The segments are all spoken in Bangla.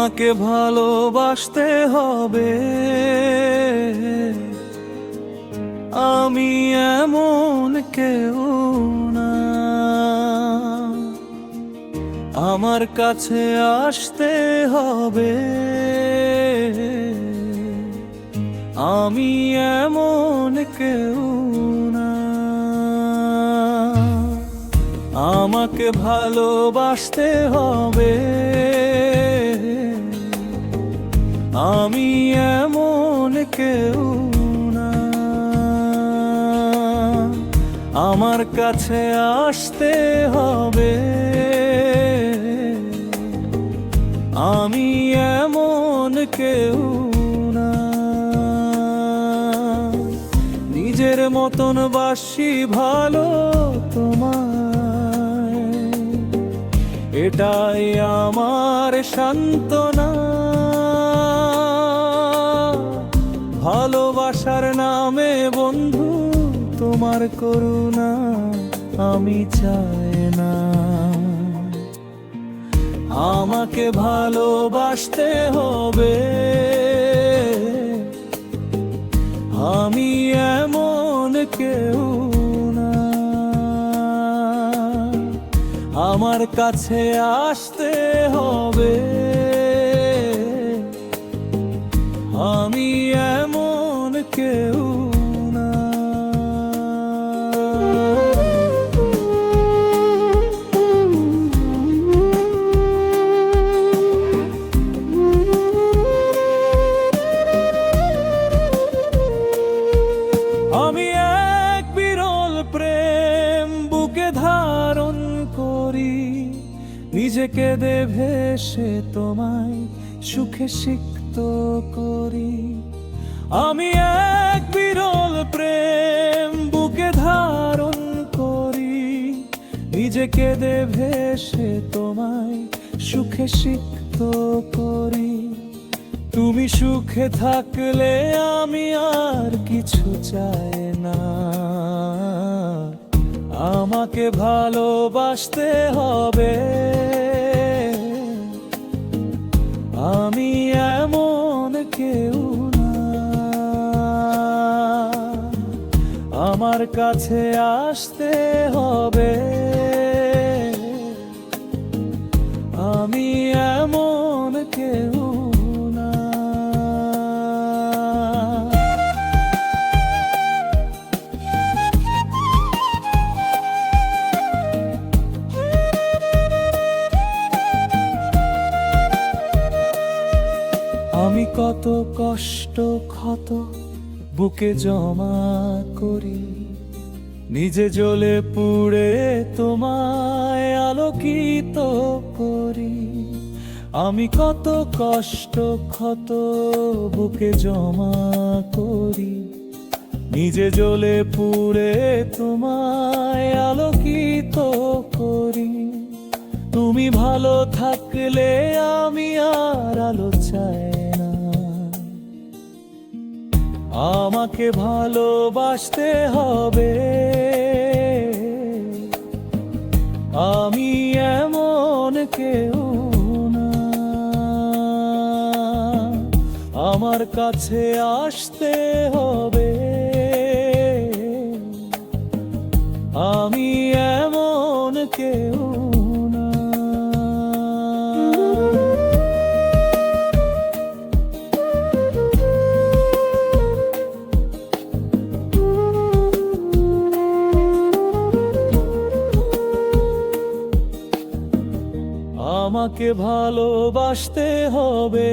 আমাকে ভালোবাসতে হবে, আমি এমন কেউ না। আমার কাছে আসতে হবে, আমি এমন কেউ না। আমাকে ভালোবাসতে হবে, আমি এমন কেউ না। আমার কাছে আসতে হবে, আমি এমন কেউ না। নিজের মতন বাসি ভালো তোমায়, এটাই আমার সান্ত্বনা। ভালোবাসার নামে বন্ধু তোমার করুণা আমি চাই না। আমাকে ভালোবাসতে হবে, আমি এমন কেউ না। আমার কাছে আসতে হবে, আমি এমন কেউ না। আমি এক বিরল প্রেম বুকে ধারণ করি, নিজেকে দে ভেসে তোমায় সুখে সিক্ত করি। আমি এক বিরল প্রেম বুকে ধারণ করি, নিজেকে দে ভেসে তোমায় সুখে সিক্ত করি। তুমি সুখে থাকলে আমি আর কিছু চাই না। আমাকে ভালোবাসতে হবে, আমি এমন কেউ না। আমার কাছে আসতে হবে, আমি এমন কেউ না। আমি কত কষ্ট ক্ষত বুকে জমা করি, নিজে জ্বলে পুড়ে তোমায় আলোকিত করি। আমি কত কষ্ট ক্ষত বুকে জমা করি, নিজে জ্বলে পুড়ে তোমায় আলোকিত করি। তুমি ভালো থাকলে আমি আর আলো চাই না। আমাকে ভালোবাসতে হবে, আমি এমন কেউ না। আমার কাছে আসতে হবে, আমি এমন কেউ না। আমাকে ভালোবাসতে হবে,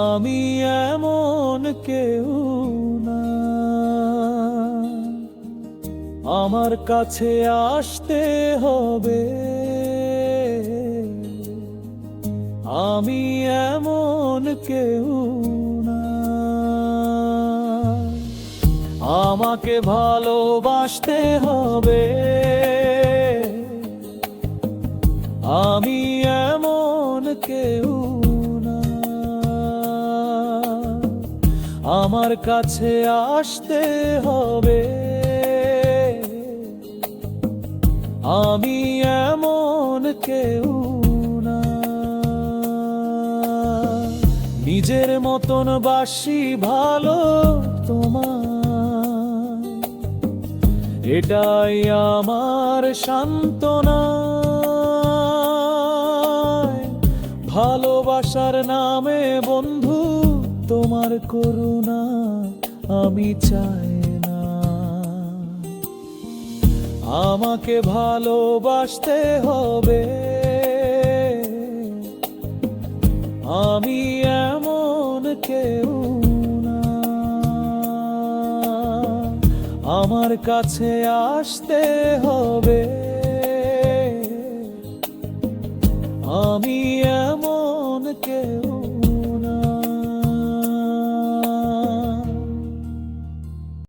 আমি এমন কেউ না। আমার কাছে আসতে হবে, আমি এমন কেউ না। আমাকে ভালোবাসতে হবে, আমি এমন কেউ না। আমার কাছে আসতে হবে, আমি এমন কেউ নিজের মতন বাসি ভালো তোমার, এটাই আমার সান্ত্বনা। ভালোবাসার নামে বন্ধু তোমার করুণা আমি চাই না। আমাকে ভালোবাসতে হবে, আমি এমন কেউ না। আমার কাছে আসতে হবে, আমি এমন কেউ